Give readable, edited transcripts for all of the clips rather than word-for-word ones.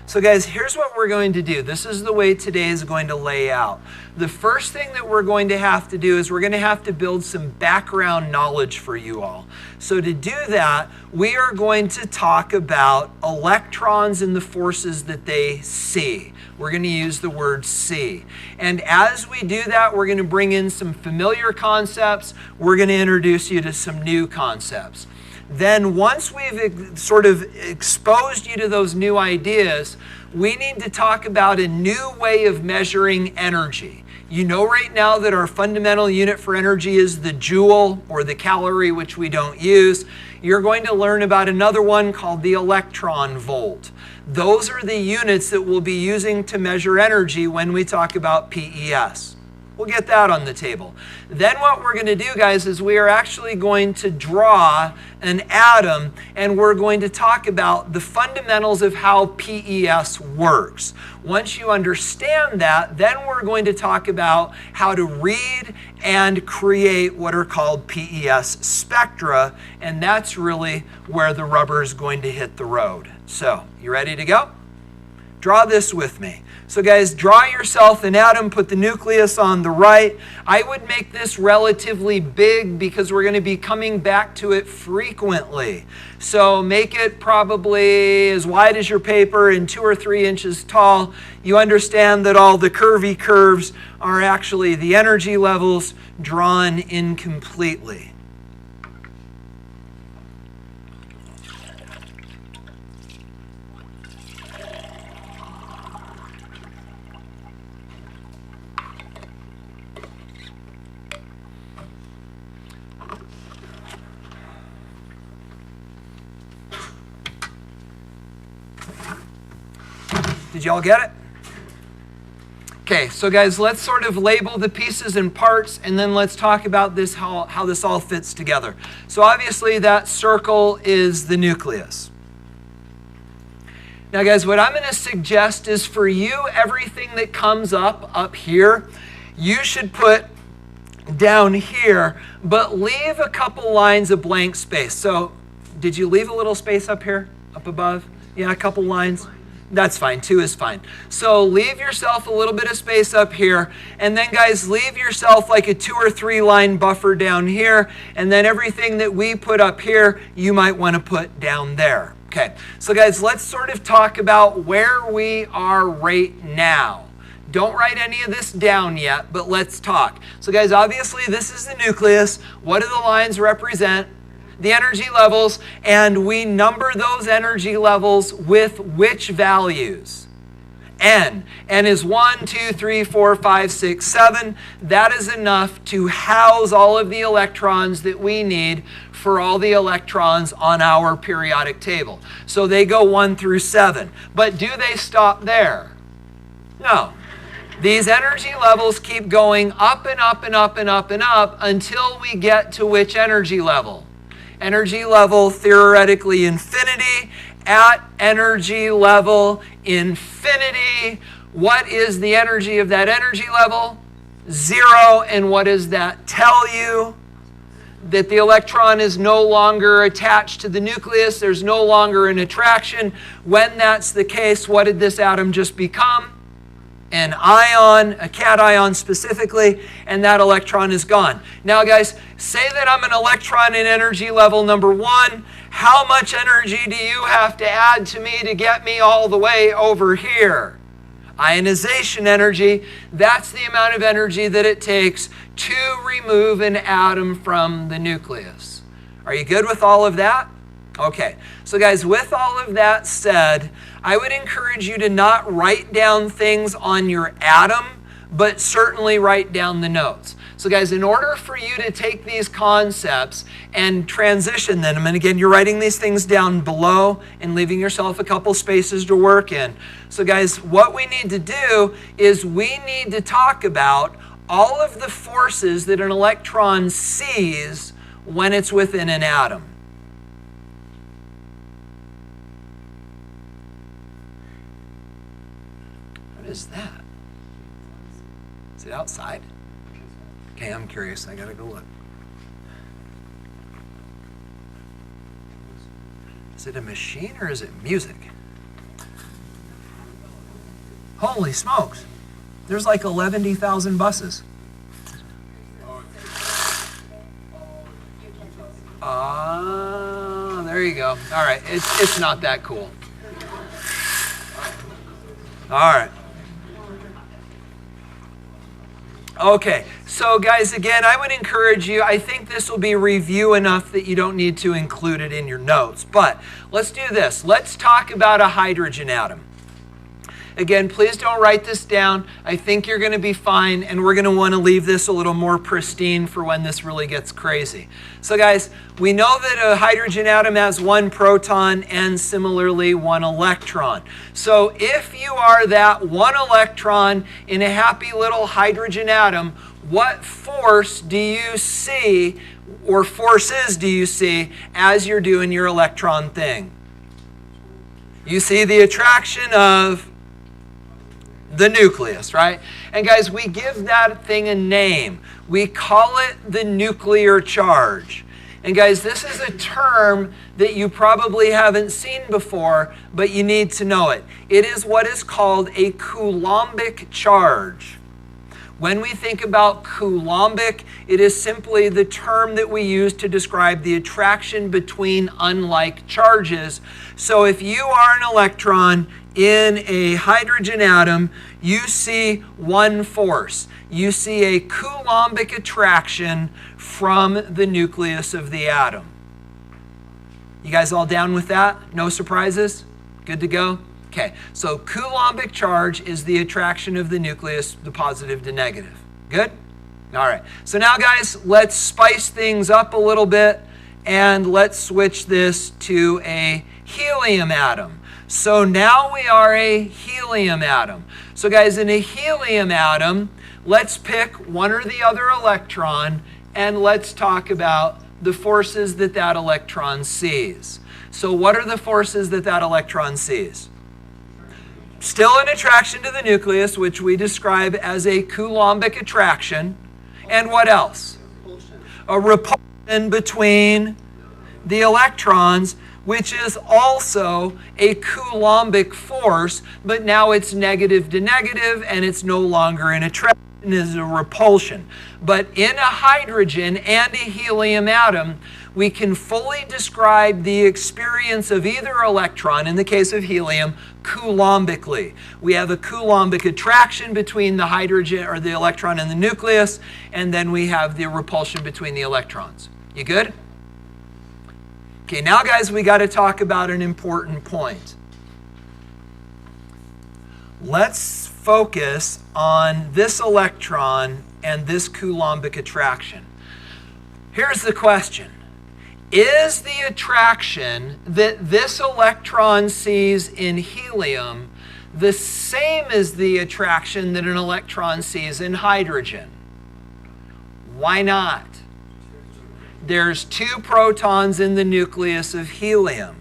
So guys, here's what we're going to do. This is the way today is going to lay out. The first thing that we're going to have to do is we're going to have to build some background knowledge for you all. So to do that, we are going to talk about electrons and the forces that they see. We're going to use the word see. And as we do that, we're going to bring in some familiar concepts. We're going to introduce you to some new concepts. Then once we've sort of exposed you to those new ideas, we need to talk about a new way of measuring energy. You know right now that our fundamental unit for energy is the joule or the calorie, which we don't use. You're going to learn about another one called the electron volt. Those are the units that we'll be using to measure energy when we talk about PES. We'll get that on the table. Then what we're going to do, guys, is we are actually going to draw an atom, and we're going to talk about the fundamentals of how PES works. Once you understand that, then we're going to talk about how to read and create what are called PES spectra, and that's really where the rubber is going to hit the road. So, you ready to go? Draw this with me. So guys, draw yourself an atom, put the nucleus on the right. I would make this relatively big because we're going to be coming back to it frequently. So make it probably as wide as your paper and 2 or 3 inches tall. You understand that all the curvy curves are actually the energy levels drawn incompletely. Did y'all get it? Okay, so guys, let's sort of label the pieces and parts, and then let's talk about this, how this all fits together. So obviously that circle is the nucleus. Now guys, what I'm going to suggest is for you, everything that comes up here, you should put down here, but leave a couple lines of blank space. So did you leave a little space up here, up above? Yeah, a couple lines. That's fine, 2 is fine. So leave yourself a little bit of space up here, and then guys, leave yourself like a 2 or 3 line buffer down here, and then everything that we put up here, you might want to put down there. Okay, so guys, let's sort of talk about where we are right now. Don't write any of this down yet, but let's talk. So guys, obviously this is the nucleus. What do the lines represent? The energy levels, and we number those energy levels with which values? N. N is 1, 2, 3, 4, 5, 6, 7. That is enough to house all of the electrons that we need for all the electrons on our periodic table. So they go 1 through 7. But do they stop there? No. These energy levels keep going up and up and up and up and up until we get to which energy level? Energy level theoretically infinity. At energy level infinity, what is the energy of that energy level? 0. And what does that tell you? That the electron is no longer attached to the nucleus. There's no longer an attraction. When that's the case, what did this atom just become? An ion, a cation specifically, and that electron is gone. Now guys, say that I'm an electron in energy level number 1. How much energy do you have to add to me to get me all the way over here? Ionization energy, that's the amount of energy that it takes to remove an atom from the nucleus. Are you good with all of that? Okay, so guys, with all of that said, I would encourage you to not write down things on your atom, but certainly write down the notes. So guys, in order for you to take these concepts and transition them, and again, you're writing these things down below and leaving yourself a couple spaces to work in. So guys, what we need to do is we need to talk about all of the forces that an electron sees when it's within an atom. What is that? Is it outside? Okay, I'm curious. I gotta go look. Is it a machine or is it music? Holy smokes. There's like 11,000 buses. There you go. All right, it's not that cool. All right. Okay, so guys, again, I would encourage you, I think this will be review enough that you don't need to include it in your notes. But let's do this. Let's talk about a hydrogen atom. Again, please don't write this down. I think you're going to be fine, and we're going to want to leave this a little more pristine for when this really gets crazy. So guys, we know that a hydrogen atom has one proton and similarly one electron. So if you are that one electron in a happy little hydrogen atom, what force do you see, or forces do you see, as you're doing your electron thing? You see the attraction of the nucleus, right? And guys, we give that thing a name. We call it the nuclear charge. And guys, this is a term that you probably haven't seen before, but you need to know it. It is what is called a coulombic charge. When we think about coulombic, it is simply the term that we use to describe the attraction between unlike charges. So if you are an electron in a hydrogen atom, you see one force. You see a coulombic attraction from the nucleus of the atom. You guys all down with that? No surprises? Good to go? Okay, so coulombic charge is the attraction of the nucleus, the positive to negative. Good? All right. So now, guys, let's spice things up a little bit, and let's switch this to a helium atom. So now we are a helium atom. So guys, in a helium atom, let's pick one or the other electron, and let's talk about the forces that that electron sees. So what are the forces that that electron sees? Still an attraction to the nucleus, which we describe as a coulombic attraction. And what else? A repulsion between the electrons, which is also a coulombic force, but now it's negative to negative, and it's no longer an attraction, it's a repulsion. But in a hydrogen and a helium atom, we can fully describe the experience of either electron, in the case of helium, coulombically. We have a coulombic attraction between the hydrogen or the electron and the nucleus, and then we have the repulsion between the electrons. You good? Okay, now guys, we got to talk about an important point. Let's focus on this electron and this coulombic attraction. Here's the question. Is the attraction that this electron sees in helium the same as the attraction that an electron sees in hydrogen? Why not? There's 2 protons in the nucleus of helium.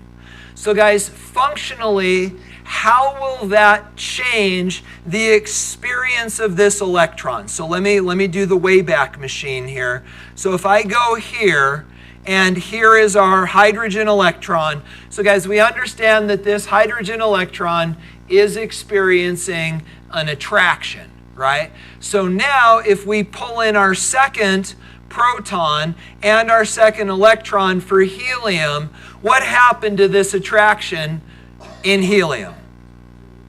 So guys, functionally, how will that change the experience of this electron? So let me do the Wayback Machine here. So if I go here, and here is our hydrogen electron. So guys, we understand that this hydrogen electron is experiencing an attraction, right? So now if we pull in our second proton and our second electron for helium, what happened to this attraction in helium?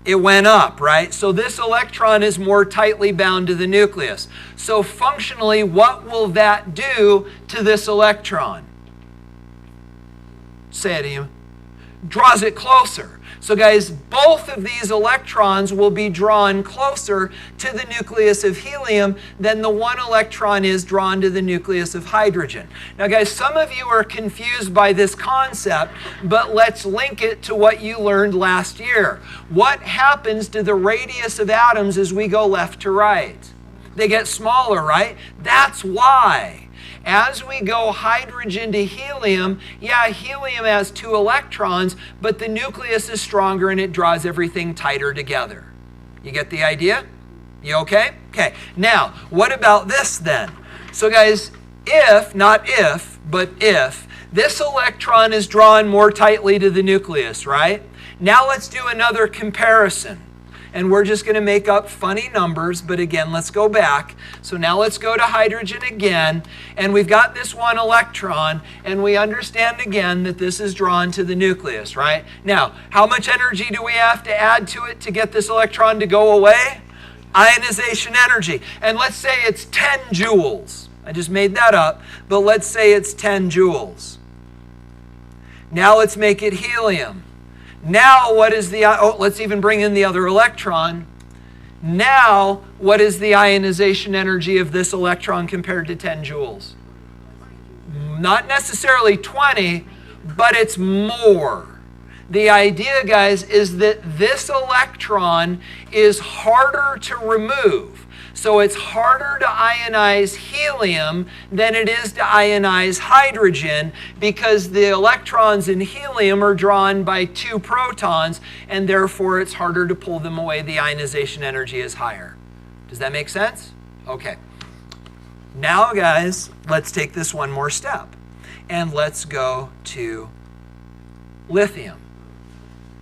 It went up, right? So this electron is more tightly bound to the nucleus. So functionally, what will that do to this electron? Say it, Ian. Draws it closer. So guys, both of these electrons will be drawn closer to the nucleus of helium than the one electron is drawn to the nucleus of hydrogen. Now guys, some of you are confused by this concept, but let's link it to what you learned last year. What happens to the radius of atoms as we go left to right? They get smaller, right? That's why. As we go hydrogen to helium, yeah, helium has 2 electrons, but the nucleus is stronger and it draws everything tighter together. You get the idea? You okay? Okay. Now, what about this then? So guys, if, not if, but if, this electron is drawn more tightly to the nucleus, right? Now let's do another comparison. and we're just going to make up funny numbers, but again, let's go back. So now let's go to hydrogen again, and we've got this one electron, and we understand again that this is drawn to the nucleus, right? Now, how much energy do we have to add to it to get this electron to go away? Ionization energy. And let's say it's 10 joules. I just made that up, but let's say it's 10 joules. Now let's make it helium. Now what is the, let's even bring in the other electron. Now what is the ionization energy of this electron compared to 10 joules? Not necessarily 20, but it's more. The idea, guys, is that this electron is harder to remove. So it's harder to ionize helium than it is to ionize hydrogen, because the electrons in helium are drawn by 2 protons, and therefore it's harder to pull them away. The ionization energy is higher. Does that make sense? Okay. Now, guys, let's take this one more step, and let's go to lithium.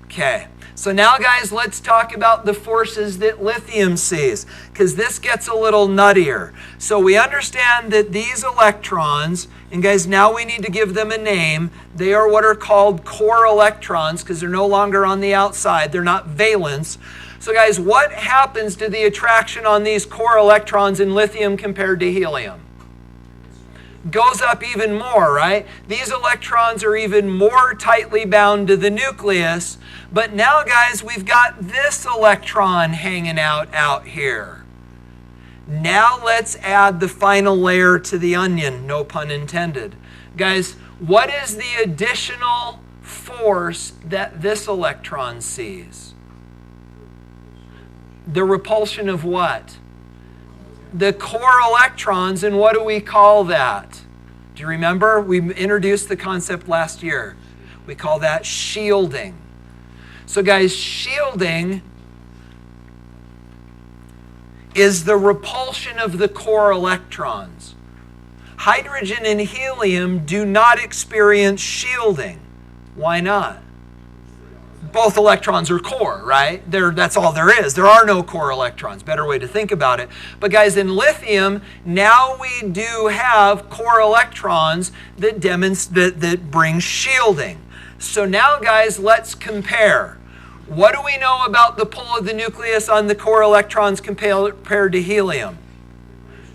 Okay, so now, guys, let's talk about the forces that lithium sees, because this gets a little nuttier. So we understand that these electrons, and guys, now we need to give them a name. They are what are called core electrons, because they're no longer on the outside. They're not valence. So, guys, what happens to the attraction on these core electrons in lithium compared to helium? Goes up even more, right? These electrons are even more tightly bound to the nucleus. But now, guys, we've got this electron hanging out here. Now let's add the final layer to the onion, no pun intended. Guys, what is the additional force that this electron sees? The repulsion of what? The core electrons, and what do we call that? Do you remember? We introduced the concept last year. We call that shielding. So, guys, shielding is the repulsion of the core electrons. Hydrogen and helium do not experience shielding. Why not? Both electrons are core, right? That's all there is. There are no core electrons. Better way to think about it. But guys, in lithium, now we do have core electrons that bring shielding. So now, guys, let's compare. What do we know about the pull of the nucleus on the core electrons compared to helium?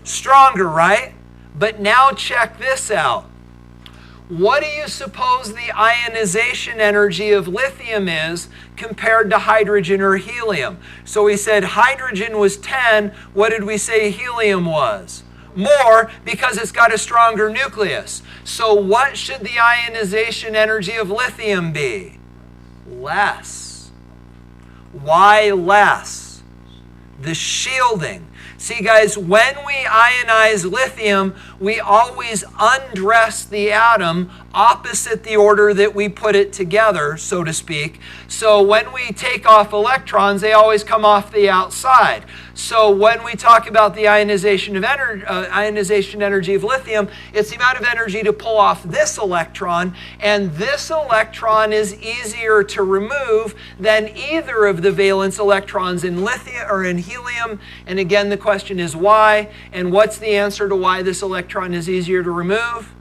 Stronger, right? But now check this out. What do you suppose the ionization energy of lithium is compared to hydrogen or helium? So we said hydrogen was 10. What did we say helium was? More, because it's got a stronger nucleus. So what should the ionization energy of lithium be? Less. Why less? The shielding. See, guys, when we ionize lithium, we always undress the atom opposite the order that we put it together, so to speak. So when we take off electrons, they always come off the outside. So when we talk about the ionization energy of lithium, it's the amount of energy to pull off this electron, and this electron is easier to remove than either of the valence electrons in lithium or in helium. And again, the question is why, and what's the answer to why this electron is easier to remove?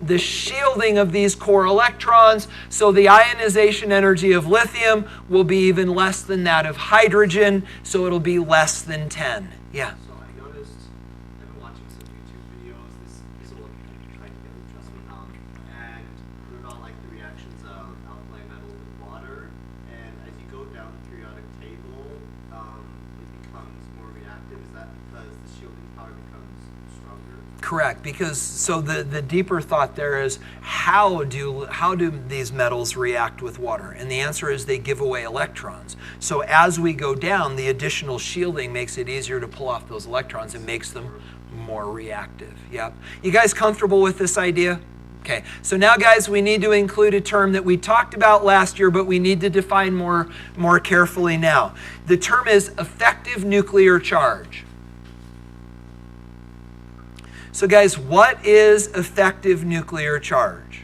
The shielding of these core electrons. So the ionization energy of lithium will be even less than that of hydrogen, so it'll be less than 10. Yeah? So I noticed, I've been watching some YouTube videos, this will try to get it, trust me, and they're about like the reactions of alkali metal with water, and as you go down the periodic table, it becomes more reactive. Is that because the shielding power becomes stronger? Correct, because so the deeper thought there is how do these metals react with water? And the answer is they give away electrons. So as we go down, the additional shielding makes it easier to pull off those electrons and makes them more reactive. Yep. You guys comfortable with this idea? Okay, so now, guys, we need to include a term that we talked about last year, but we need to define more carefully now. The term is effective nuclear charge. So, guys, what is effective nuclear charge?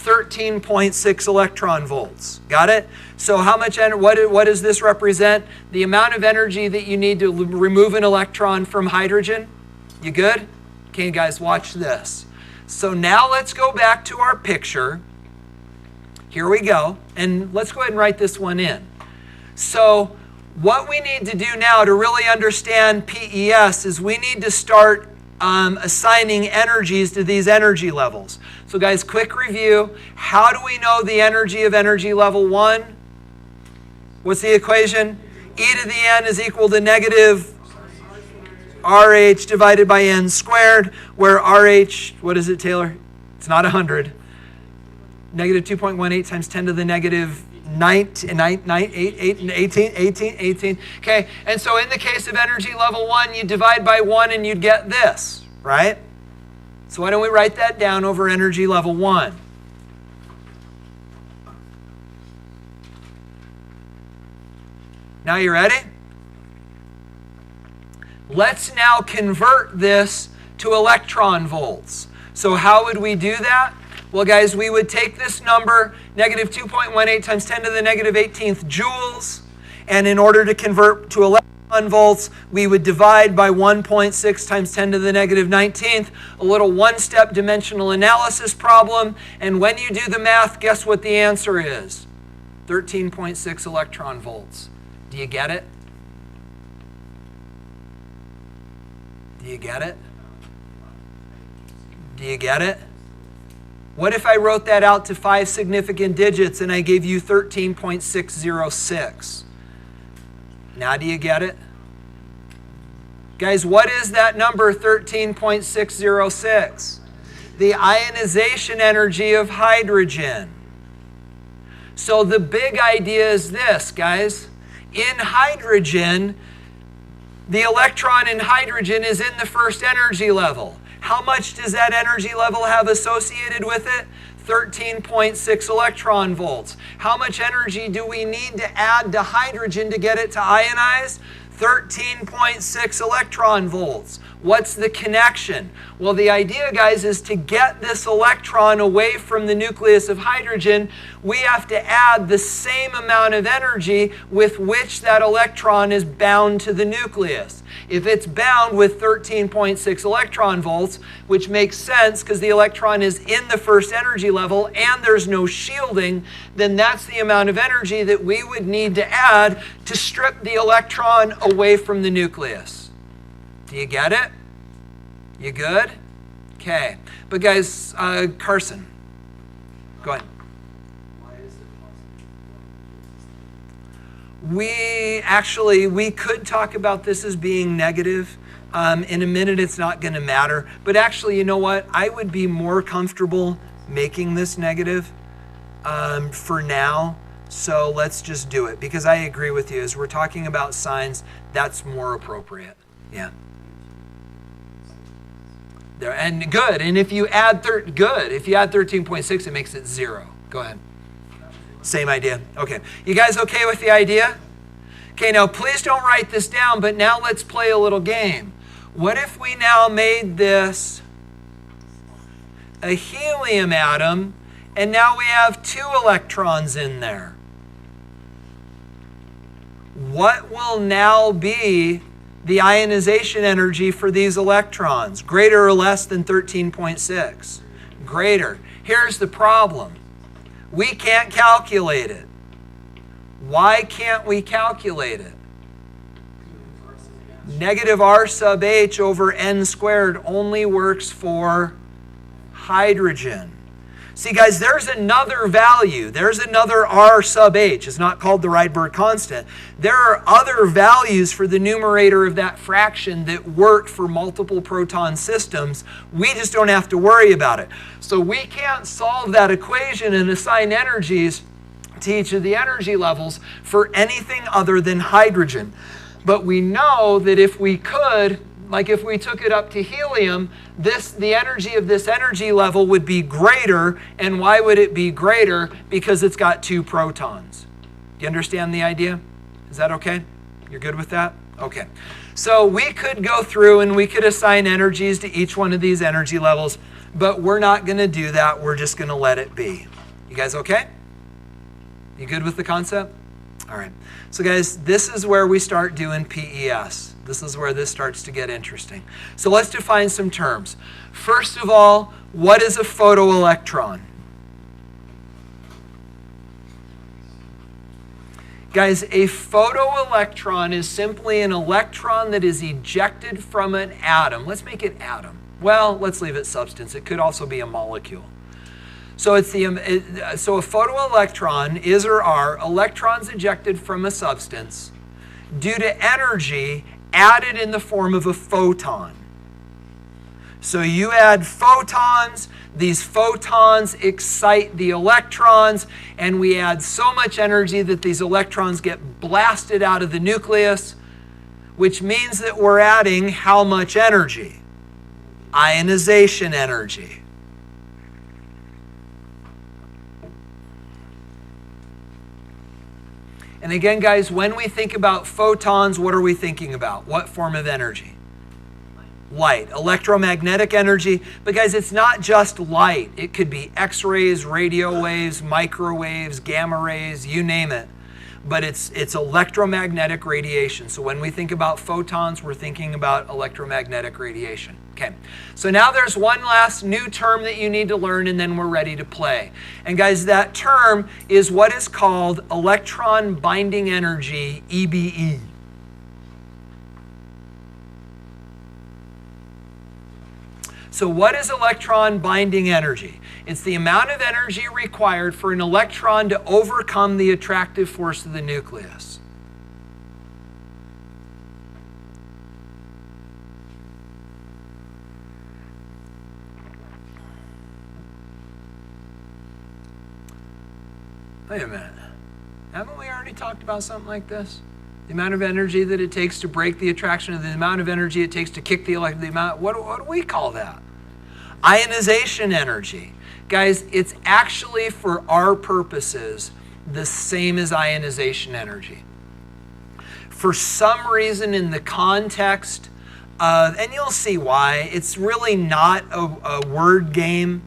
13.6 electron volts. Got it? So how much, what does this represent? The amount of energy that you need to remove an electron from hydrogen. You good? Okay, guys, watch this. So now let's go back to our picture. Here we go. And let's go ahead and write this one in. So what we need to do now to really understand PES is we need to start assigning energies to these energy levels. So guys, quick review. How do we know the energy of energy level 1? What's the equation? E to the n is equal to negative RH divided by n squared, where RH, what is it, Taylor? It's not 100. Negative 2.18 times 10 to the negative 18. Okay, and so in the case of energy level 1, you divide by 1 and you'd get this, right? So why don't we write that down over energy level 1? Now you ready? Let's now convert this to electron volts. So how would we do that? Well, guys, we would take this number, negative 2.18 times 10 to the negative 18th joules, and in order to convert to electron volts, we would divide by 1.6 times 10 to the negative 19th, a little one-step dimensional analysis problem, and when you do the math, guess what the answer is? 13.6 electron volts. Do you get it? Do you get it? Do you get it? What if I wrote that out to 5 significant digits and I gave you 13.606? Now do you get it? Guys, what is that number, 13.606? The ionization energy of hydrogen. So the big idea is this, guys. In hydrogen, the electron in hydrogen is in the first energy level. How much does that energy level have associated with it? 13.6 electron volts. How much energy do we need to add to hydrogen to get it to ionize? 13.6 electron volts. What's the connection? Well, the idea, guys, is to get this electron away from the nucleus of hydrogen, we have to add the same amount of energy with which that electron is bound to the nucleus. If it's bound with 13.6 electron volts, which makes sense because the electron is in the first energy level and there's no shielding, then that's the amount of energy that we would need to add to strip the electron away from the nucleus. Do you get it? You good? Okay. But guys, Carson, go ahead. Why is it possible? We could talk about this as being negative. In a minute, it's not going to matter. But actually, you know what? I would be more comfortable making this negative for now. So let's just do it. Because I agree with you. As we're talking about signs, that's more appropriate. Yeah. There, and good. And if you add if you add 13.6, it makes it 0. Go ahead. Same idea. Okay. You guys okay with the idea? Okay, now please don't write this down, but now let's play a little game. What if we now made this a helium atom, and now we have 2 electrons in there? What will now be the ionization energy for these electrons? Greater or less than 13.6? Greater. Here's the problem. We can't calculate it. Why can't we calculate it? Negative R sub H over N squared only works for hydrogen. See, guys, there's another value. There's another R sub H. It's not called the Rydberg constant. There are other values for the numerator of that fraction that work for multiple proton systems. We just don't have to worry about it. So we can't solve that equation and assign energies to each of the energy levels for anything other than hydrogen. But we know that if we could, like if we took it up to helium, the energy of this energy level would be greater. And why would it be greater? Because it's got 2 protons. Do you understand the idea? Is that okay? You're good with that? Okay. So we could go through and we could assign energies to each one of these energy levels, but we're not going to do that. We're just going to let it be. You guys okay? You good with the concept? All right. So guys, this is where we start doing PES. This is where this starts to get interesting. So let's define some terms. First of all, what is a photoelectron? Guys, a photoelectron is simply an electron that is ejected from an atom. Let's make it atom. Well, let's leave it substance. It could also be a molecule. So a photoelectron is or are electrons ejected from a substance due to energy added in the form of a photon. So you add photons, these photons excite the electrons, and we add so much energy that these electrons get blasted out of the nucleus, which means that we're adding how much energy? Ionization energy. And again, guys, when we think about photons, what are we thinking about? What form of energy? Light, electromagnetic energy. But guys, it's not just light. It could be X-rays, radio waves, microwaves, gamma rays, you name it. But it's electromagnetic radiation. So when we think about photons, we're thinking about electromagnetic radiation. Okay, so now there's one last new term that you need to learn, and then we're ready to play. And guys, that term is what is called electron binding energy, EBE. So what is electron binding energy? It's the amount of energy required for an electron to overcome the attractive force of the nucleus. Wait a minute. Haven't we already talked about something like this? The amount of energy that it takes to break the attraction, of the amount of energy it takes to kick the electron, the amount, what do we call that? Ionization energy. Guys, it's actually, for our purposes, the same as ionization energy. For some reason in the context of, and you'll see why, it's really not a word game,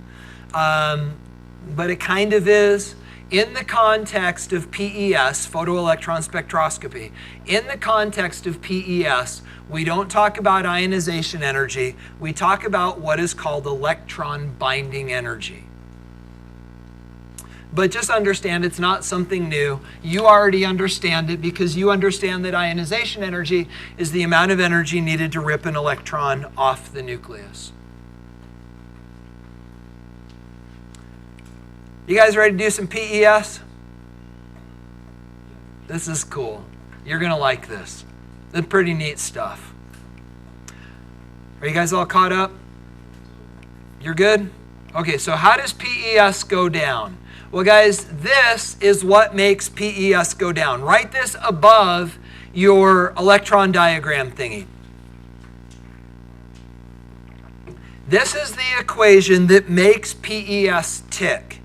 but it kind of is. In the context of PES, photoelectron spectroscopy, in the context of PES, we don't talk about ionization energy. We talk about what is called electron binding energy. But just understand it's not something new. You already understand it because you understand that ionization energy is the amount of energy needed to rip an electron off the nucleus. You guys ready to do some PES? This is cool. You're going to like this. It's pretty neat stuff. Are you guys all caught up? You're good? Okay, so how does PES go down? Well, guys, this is what makes PES go down. Write this above your electron diagram thingy. This is the equation that makes PES tick.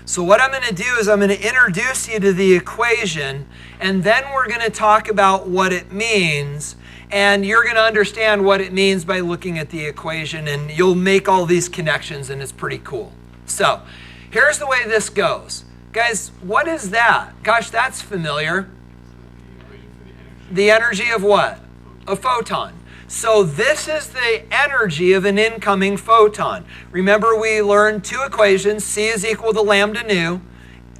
So what I'm going to do is I'm going to introduce you to the equation, and then we're going to talk about what it means, and you're going to understand what it means by looking at the equation, and you'll make all these connections, and it's pretty cool. So here's the way this goes. Guys, what is that? Gosh, that's familiar. The energy of what? A photon. So this is the energy of an incoming photon. Remember, we learned two equations. C is equal to lambda nu.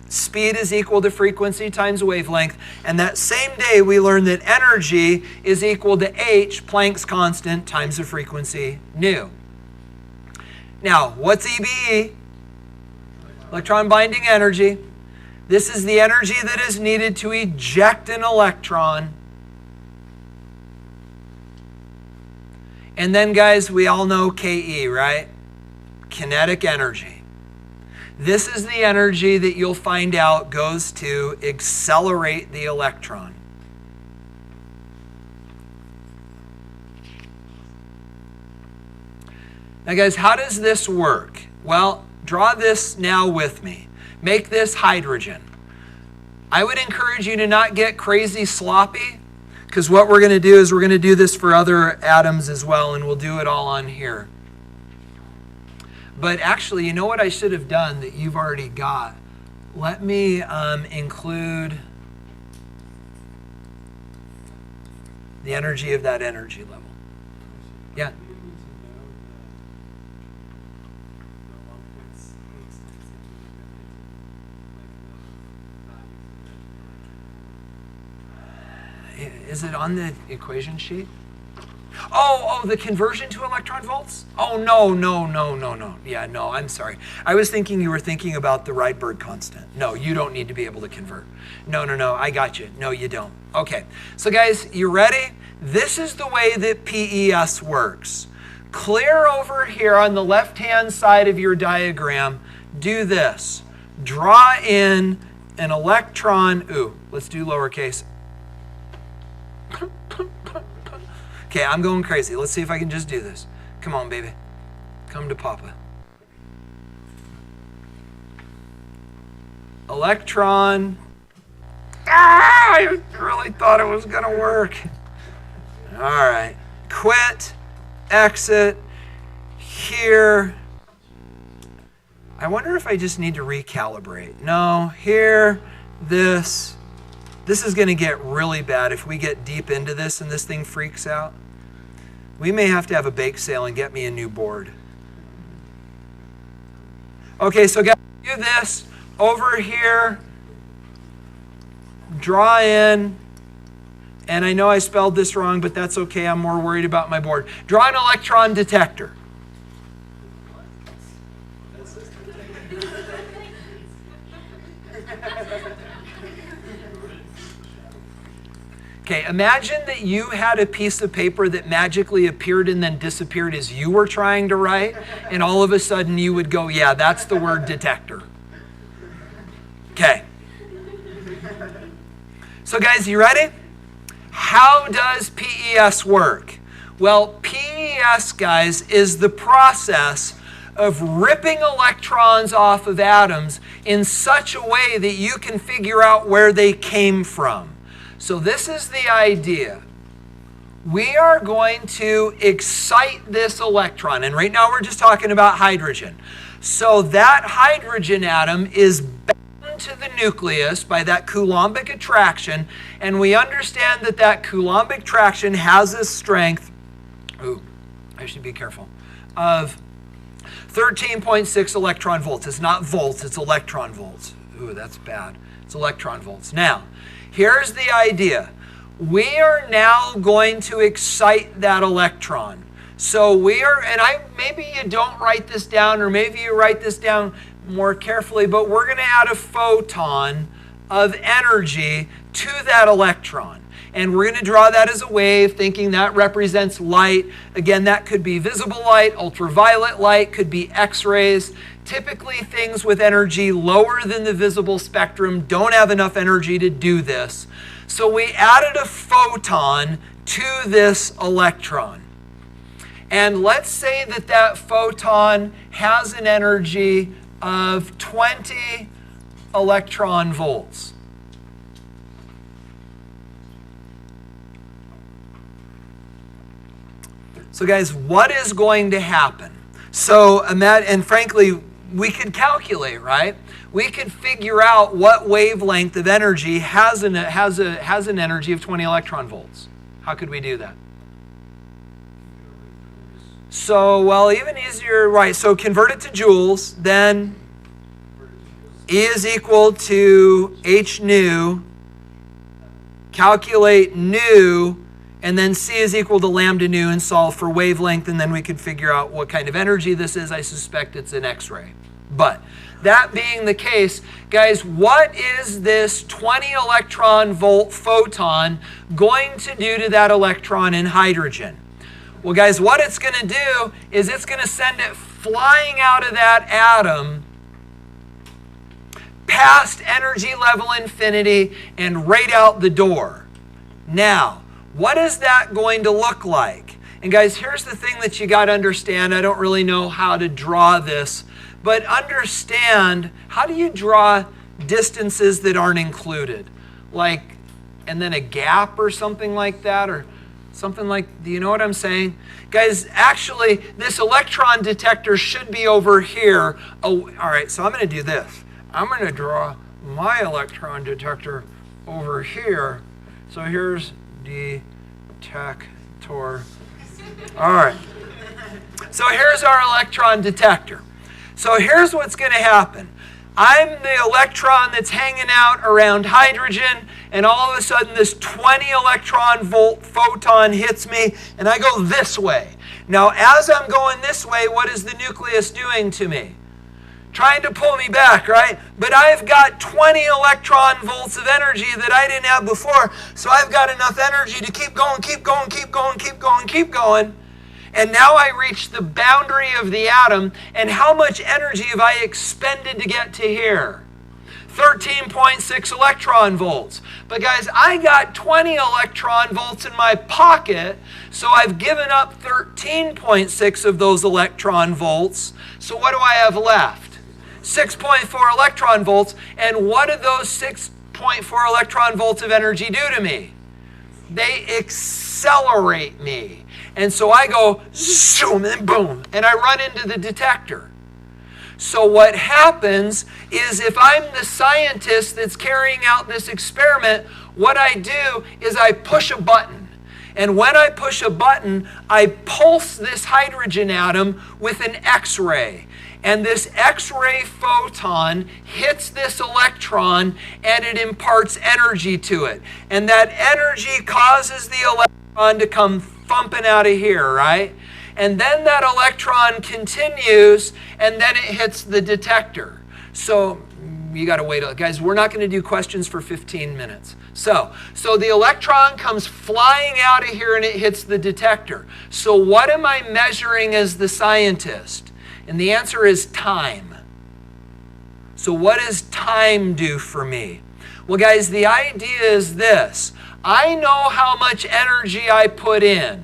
Speed is equal to frequency times wavelength. And that same day, we learned that energy is equal to h, Planck's constant, times the frequency nu. Now, what's EBE? Electron binding energy. This is the energy that is needed to eject an electron. And then, guys, we all know KE, right? Kinetic energy. This is the energy that you'll find out goes to accelerate the electron. Now, guys, how does this work? Well, draw this now with me. Make this hydrogen. I would encourage you to not get crazy sloppy, Because what we're going to do is we're going to do this for other atoms as well, and we'll do it all on here. But actually, you know what I should have done that you've already got? Let me include the energy of that energy level. Yeah? Is it on the equation sheet? Oh, the conversion to electron volts? Oh, no. Yeah, no, I'm sorry. I was thinking you were thinking about the Rydberg constant. No, you don't need to be able to convert. No, I got you. No, you don't. Okay, so guys, you ready? This is the way that PES works. Clear over here on the left-hand side of your diagram, do this. Draw in an electron, let's do lowercase. Okay, I'm going crazy. Let's see if I can just do this. Come on, baby. Come to Papa. Electron. I really thought it was going to work. All right. Quit. Exit. Here. I wonder if I just need to recalibrate. No, here, this. This is going to get really bad if we get deep into this and this thing freaks out. We may have to have a bake sale and get me a new board. Okay, so guys, do this over here. Draw in. And I know I spelled this wrong, but that's okay. I'm more worried about my board. Draw an electron detector. Okay, imagine that you had a piece of paper that magically appeared and then disappeared as you were trying to write, and all of a sudden you would go, yeah, that's the word detector. Okay. So guys, you ready? How does PES work? Well, PES, guys, is the process of ripping electrons off of atoms in such a way that you can figure out where they came from. So this is the idea. We are going to excite this electron, and right now we're just talking about hydrogen. So that hydrogen atom is bound to the nucleus by that Coulombic attraction, and we understand that that Coulombic attraction has a strength, I should be careful, of 13.6 electron volts. It's not volts, it's electron volts. That's bad. It's electron volts. Now, here's the idea. We are now going to excite that electron. So maybe you don't write this down, or maybe you write this down more carefully, but we're going to add a photon of energy to that electron. And we're going to draw that as a wave, thinking that represents light. Again, that could be visible light, ultraviolet light, could be X-rays. Typically, things with energy lower than the visible spectrum don't have enough energy to do this. So we added a photon to this electron. And let's say that that photon has an energy of 20 electron volts. So guys, what is going to happen? So, and frankly, we could calculate, right? We could figure out what wavelength of energy has an energy of 20 electron volts. How could we do that? So, well, even easier, right? So convert it to joules, then E is equal to H nu, calculate nu, and then C is equal to lambda nu and solve for wavelength, and then we could figure out what kind of energy this is. I suspect it's an X-ray. But that being the case, guys, what is this 20 electron volt photon going to do to that electron in hydrogen? Well, guys, what it's going to do is it's going to send it flying out of that atom past energy level infinity and right out the door. Now, what is that going to look like? And guys, here's the thing that you got to understand. I don't really know how to draw this, but understand, how do you draw distances that aren't included? Like, and then a gap or something like that, or something like, do you know what I'm saying? Guys, actually, this electron detector should be over here. Oh, all right, so I'm going to do this. I'm going to draw my electron detector over here. So here's detector. All right. So here's our electron detector. So here's what's going to happen. I'm the electron that's hanging out around hydrogen, and all of a sudden this 20 electron volt photon hits me, and I go this way. Now, as I'm going this way, what is the nucleus doing to me? Trying to pull me back, right? But I've got 20 electron volts of energy that I didn't have before, so I've got enough energy to keep going, keep going, keep going, keep going, keep going. And now I reach the boundary of the atom, and how much energy have I expended to get to here? 13.6 electron volts. But guys, I got 20 electron volts in my pocket, so I've given up 13.6 of those electron volts. So what do I have left? 6.4 electron volts. And what do those 6.4 electron volts of energy do to me? They accelerate me. And so I go zoom and boom, and I run into the detector. So what happens is, if I'm the scientist that's carrying out this experiment, what I do is I push a button. And when I push a button, I pulse this hydrogen atom with an X-ray. And this X-ray photon hits this electron, and it imparts energy to it. And that energy causes the electron to come thumping out of here, right? And then that electron continues, and then it hits the detector. So you got to wait. Guys, we're not going to do questions for 15 minutes. So the electron comes flying out of here, and it hits the detector. So what am I measuring as the scientist? And the answer is time. So what does time do for me? Well, guys, the idea is this. I know how much energy I put in,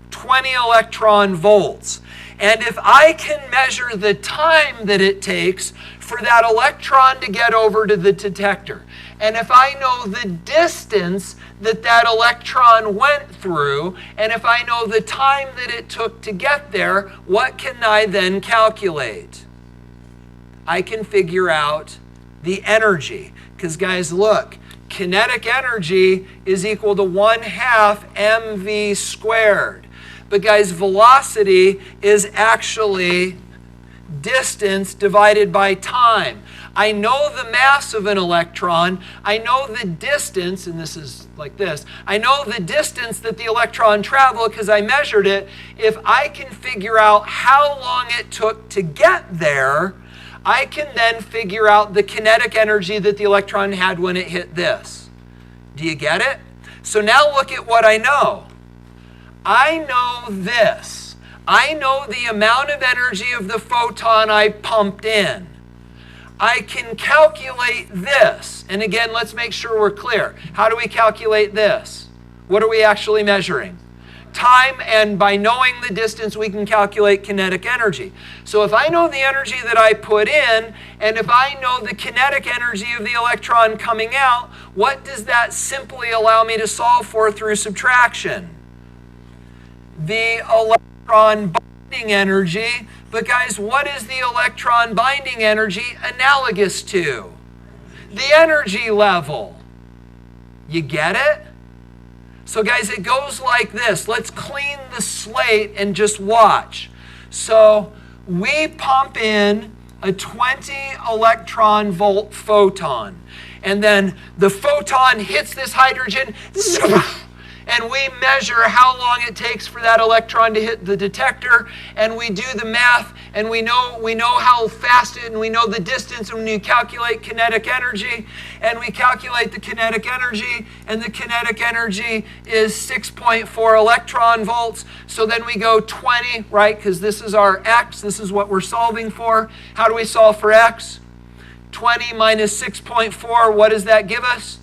20 electron volts. And if I can measure the time that it takes for that electron to get over to the detector, and if I know the distance that that electron went through, and if I know the time that it took to get there, what can I then calculate? I can figure out the energy. Because guys, look, kinetic energy is equal to 1/2 mv squared. But guys, velocity is actually distance divided by time. I know the mass of an electron. I know the distance, and this is like this. I know the distance that the electron traveled because I measured it. If I can figure out how long it took to get there, I can then figure out the kinetic energy that the electron had when it hit this. Do you get it? So now look at what I know. I know this. I know the amount of energy of the photon I pumped in. I can calculate this. And again, let's make sure we're clear. How do we calculate this? What are we actually measuring? Time, and by knowing the distance, we can calculate kinetic energy. So if I know the energy that I put in, and if I know the kinetic energy of the electron coming out, what does that simply allow me to solve for through subtraction? The electron binding energy. But guys, what is the electron binding energy analogous to? The energy level. You get it? So guys, it goes like this. Let's clean the slate and just watch. So we pump in a 20 electron volt photon. And then the photon hits this hydrogen, and we measure how long it takes for that electron to hit the detector, and we do the math, and we know how fast it, and we know the distance, and we calculate kinetic energy, and we calculate the kinetic energy, and the kinetic energy is 6.4 electron volts. So then we go 20, right, because this is our x, this is what we're solving for. How do we solve for x? 20 minus 6.4, what does that give us?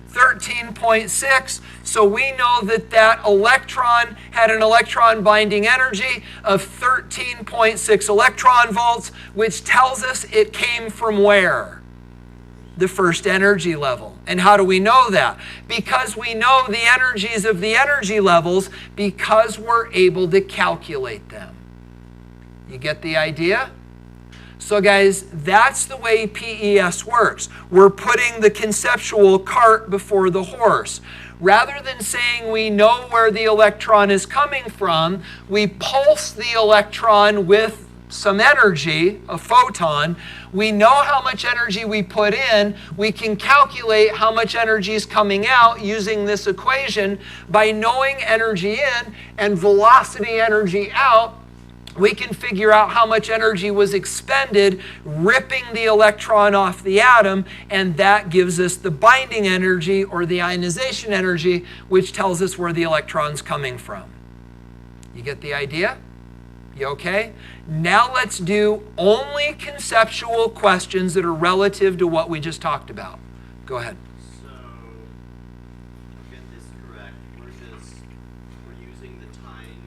13.6. So we know that that electron had an electron binding energy of 13.6 electron volts, which tells us it came from where? the first energy level. And how do we know that? Because we know the energies of the energy levels because we're able to calculate them. You get the idea? So guys, that's the way PES works. We're putting the conceptual cart before the horse. Rather than saying we know where the electron is coming from, we pulse the electron with some energy, a photon. We know how much energy we put in. We can calculate how much energy is coming out using this equation. By knowing energy in and velocity energy out, we can figure out how much energy was expended ripping the electron off the atom, and that gives us the binding energy or the ionization energy, which tells us where the electron's coming from. You get the idea? You okay? Now let's do only conceptual questions that are relative to what we just talked about. Go ahead. So, to get this correct, we're using the time,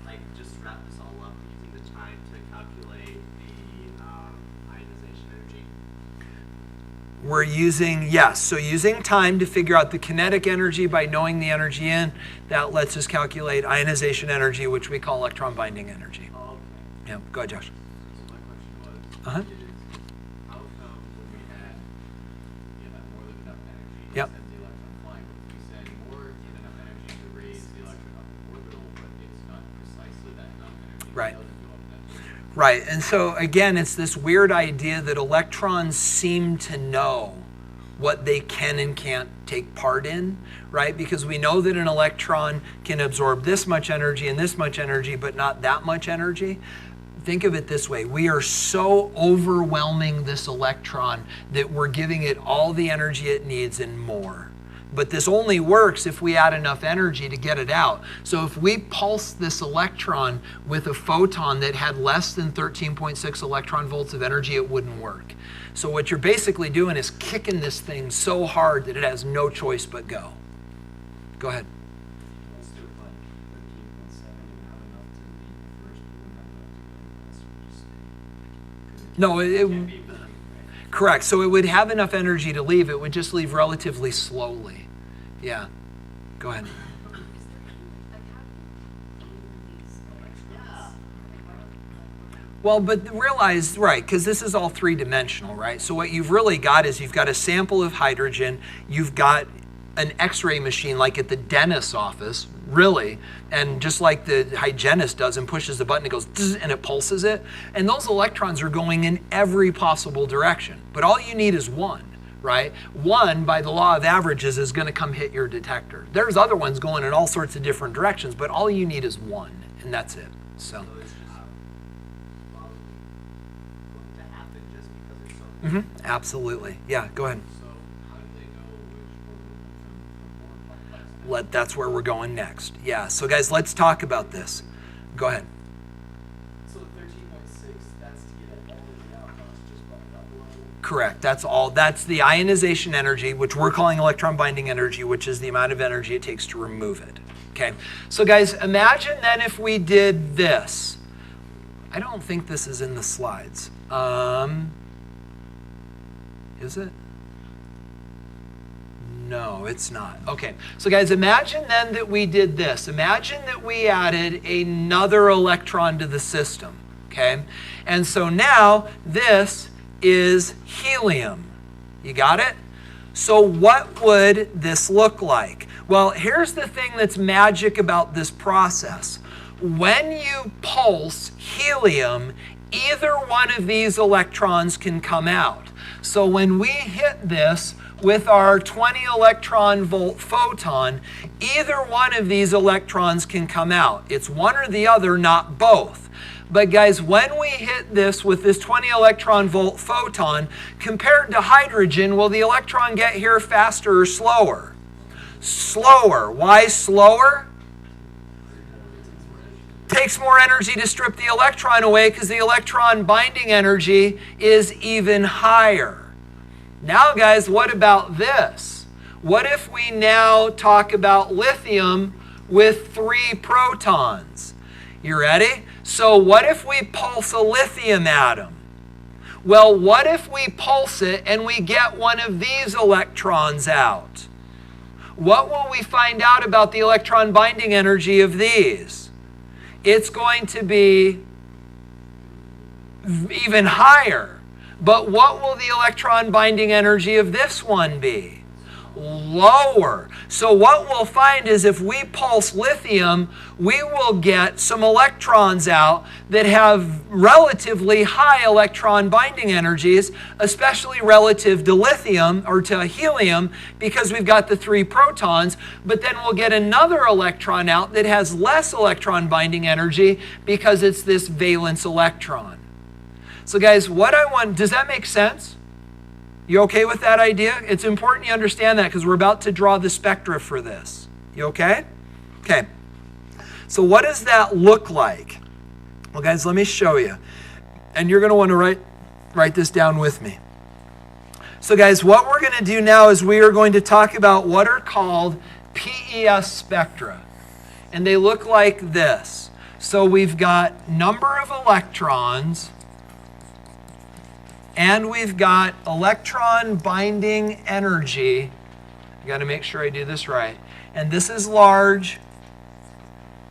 like just wrap this all up, we're using the time to calculate the ionization energy. We're using, yes, so using time to figure out the kinetic energy by knowing the energy in, that lets us calculate ionization energy, which we call electron binding energy. Oh, okay. Yeah, go ahead, Josh. So my question was, Uh-huh. how come when we had more than enough energy Yep. to send the electron flying, but we send more than enough energy to raise the electron up in orbital, but it's not precisely that enough energy? Right. It doesn't go up that. Right, and so again, it's this weird idea that electrons seem to know what they can and can't take part in, right? Because we know that an electron can absorb this much energy and this much energy, but not that much energy. Think of it this way. We are so overwhelming this electron that we're giving it all the energy it needs and more. But this only works if we add enough energy to get it out. So if we pulse this electron with a photon that had less than 13.6 electron volts of energy, it wouldn't work. So what you're basically doing is kicking this thing so hard that it has no choice but go. Go ahead. Let's do it like 13.7 and not enough to leave the first, but not enough to go to the last, or just No, can't be better, right? correct. So it would have enough energy to leave. It would just leave relatively slowly. Yeah. Go ahead. Well, but realize, right, because this is all three-dimensional, right? So what you've really got is you've got a sample of hydrogen, you've got an X-ray machine like at the dentist's office, really, and just like the hygienist does and pushes the button, it goes zzz, and it pulses it. And those electrons are going in every possible direction. But all you need is one, right? One, by the law of averages, is going to come hit your detector. There's other ones going in all sorts of different directions, but all you need is one, and that's it. So. It's just probably going to happen just because it's so. Absolutely. Yeah, go ahead. So how do they know which orbitals are more complex? That's where we're going next. Yeah, so guys, let's talk about this. Go ahead. So 13.6, that's to get it all the way out, it's just bumped up a level. Correct. That's all. That's the ionization energy, which we're calling electron binding energy, which is the amount of energy it takes to remove it. Okay. So guys, imagine then if we did this. I don't think this is in the slides. Is it? No, it's not. Okay, so guys, imagine then that we did this. Imagine that we added another electron to the system, okay? And so now this is helium. You got it? So what would this look like? Well, here's the thing that's magic about this process. When you pulse helium, either one of these electrons can come out. So when we hit this with our 20 electron volt photon, either one of these electrons can come out. It's one or the other, not both. But guys, when we hit this with this 20 electron volt photon, compared to hydrogen, will the electron get here faster or slower? Slower. Why slower? Takes more energy to strip the electron away because the electron binding energy is even higher. Now guys, what about this? What if we now talk about lithium with 3 protons? You ready? So what if we pulse a lithium atom? Well, what if we pulse it and we get one of these electrons out? What will we find out about the electron binding energy of these? It's going to be even higher. But what will the electron binding energy of this one be? Lower. So what we'll find is if we pulse lithium, we will get some electrons out that have relatively high electron binding energies, especially relative to lithium or to helium, because we've got the 3 protons. But then we'll get another electron out that has less electron binding energy because it's this valence electron. So guys, does that make sense? You okay with that idea? It's important you understand that because we're about to draw the spectra for this. You okay? Okay. So what does that look like? Well, guys, let me show you. And you're going to want to write this down with me. So guys, what we're going to do now is we are going to talk about what are called PES spectra. And they look like this. So we've got number of electrons, and we've got electron binding energy. I got to make sure I do this right. And this is large,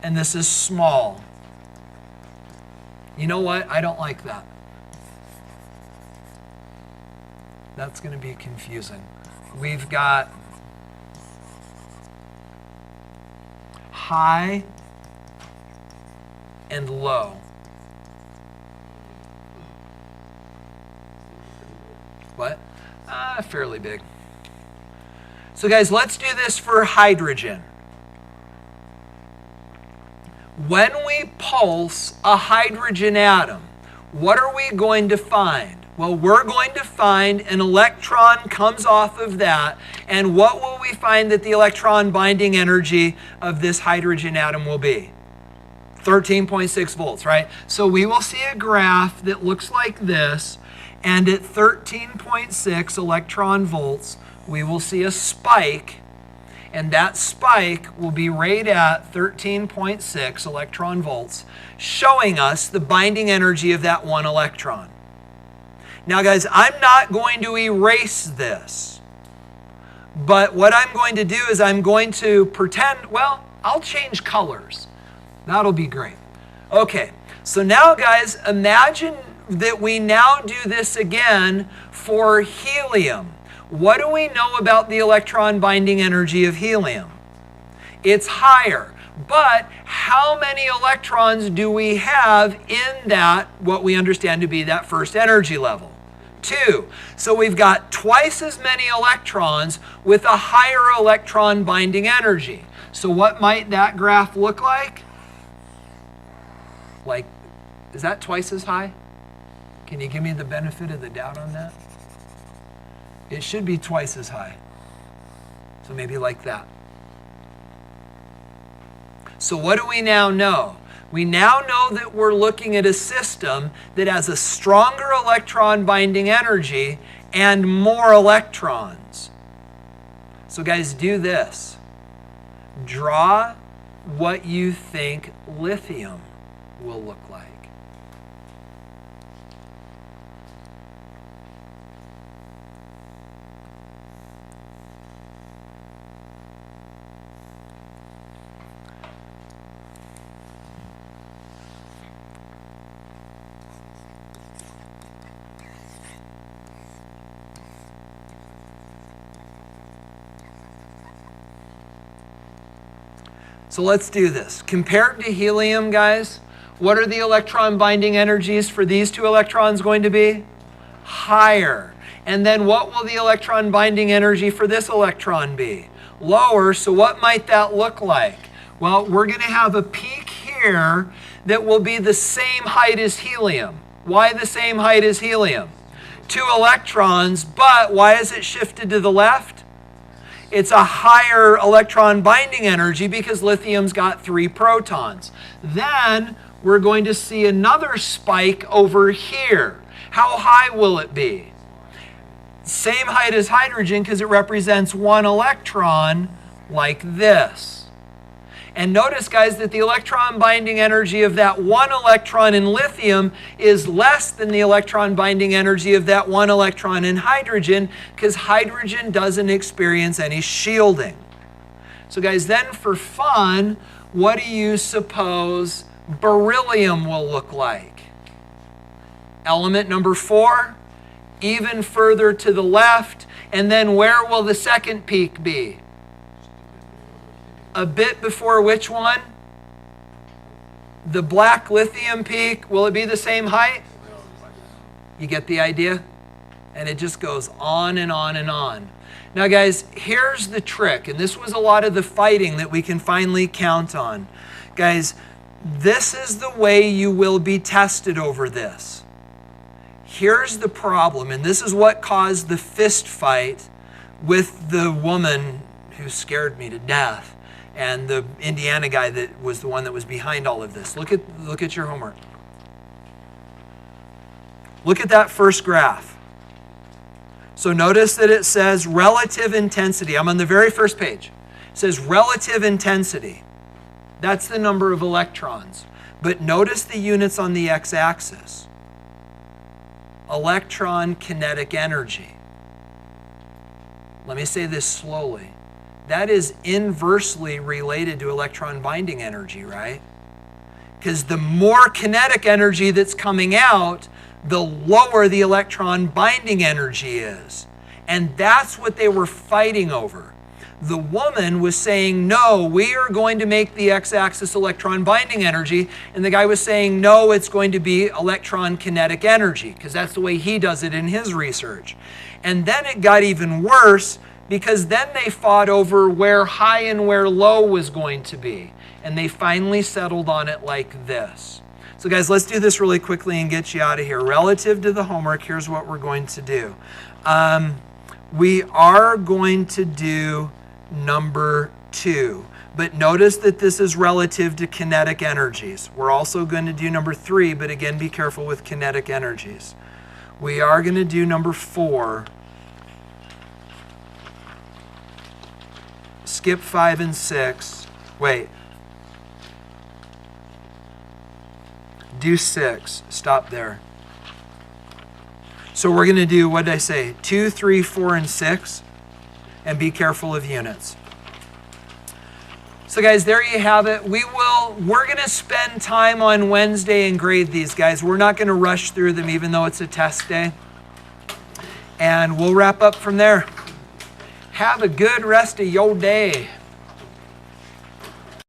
and this is small. You know what? I don't like that. That's going to be confusing. We've got high and low. What? Fairly big. So guys, let's do this for hydrogen. When we pulse a hydrogen atom, what are we going to find? Well, we're going to find an electron comes off of that, and what will we find that the electron binding energy of this hydrogen atom will be? 13.6 volts, right? So we will see a graph that looks like this. And at 13.6 electron volts, we will see a spike, and that spike will be right at 13.6 electron volts, showing us the binding energy of that one electron. Now guys, I'm not going to erase this, but what I'm going to do is I'm going to pretend, well, I'll change colors. That'll be great. Okay, so now guys, imagine that we now do this again for helium. What do we know about the electron binding energy of helium? It's higher. But how many electrons do we have in that, what we understand to be that first energy level? 2. So we've got twice as many electrons with a higher electron binding energy. So what might that graph look like? Is that twice as high? Can you give me the benefit of the doubt on that? It should be twice as high. So maybe like that. So what do we now know? We now know that we're looking at a system that has a stronger electron binding energy and more electrons. So guys, do this. Draw what you think lithium will look like. So let's do this. Compared to helium, guys, what are the electron binding energies for these 2 electrons going to be? Higher. And then what will the electron binding energy for this electron be? Lower. So what might that look like? Well, we're going to have a peak here that will be the same height as helium. Why the same height as helium? 2 electrons, but why is it shifted to the left? It's a higher electron binding energy because lithium's got 3 protons. Then we're going to see another spike over here. How high will it be? Same height as hydrogen because it represents 1 electron like this. And notice, guys, that the electron binding energy of that one electron in lithium is less than the electron binding energy of that one electron in hydrogen, because hydrogen doesn't experience any shielding. So guys, then for fun, what do you suppose beryllium will look like? Element number 4, even further to the left, and then where will the second peak be? A bit before which one? The black lithium peak. Will it be the same height? You get the idea? And it just goes on and on and on. Now guys, here's the trick, and this was a lot of the fighting that we can finally count on. Guys, this is the way you will be tested over this. Here's the problem, and this is what caused the fist fight with the woman who scared me to death and the Indiana guy that was the one that was behind all of this. Look at your homework. Look at that first graph. So notice that it says relative intensity. I'm on the very first page. It says relative intensity. That's the number of electrons. But notice the units on the x-axis. Electron kinetic energy. Let me say this slowly. That is inversely related to electron binding energy, right? Because the more kinetic energy that's coming out, the lower the electron binding energy is. And that's what they were fighting over. The woman was saying, no, we are going to make the x-axis electron binding energy. And the guy was saying, no, it's going to be electron kinetic energy, because that's the way he does it in his research. And then it got even worse, because then they fought over where high and where low was going to be. And they finally settled on it like this. So guys, let's do this really quickly and get you out of here. Relative to the homework, here's what we're going to do. We are going to do number 2. But notice that this is relative to kinetic energies. We're also going to do number 3, but again, be careful with kinetic energies. We are going to do number 4. Skip 5 and 6. Wait. Do 6. Stop there. So we're going to do, what did I say? 2, 3, 4, and 6. And be careful of units. So guys, there you have it. We're going to spend time on Wednesday and grade these, guys. We're not going to rush through them, even though it's a test day. And we'll wrap up from there. Have a good rest of your day.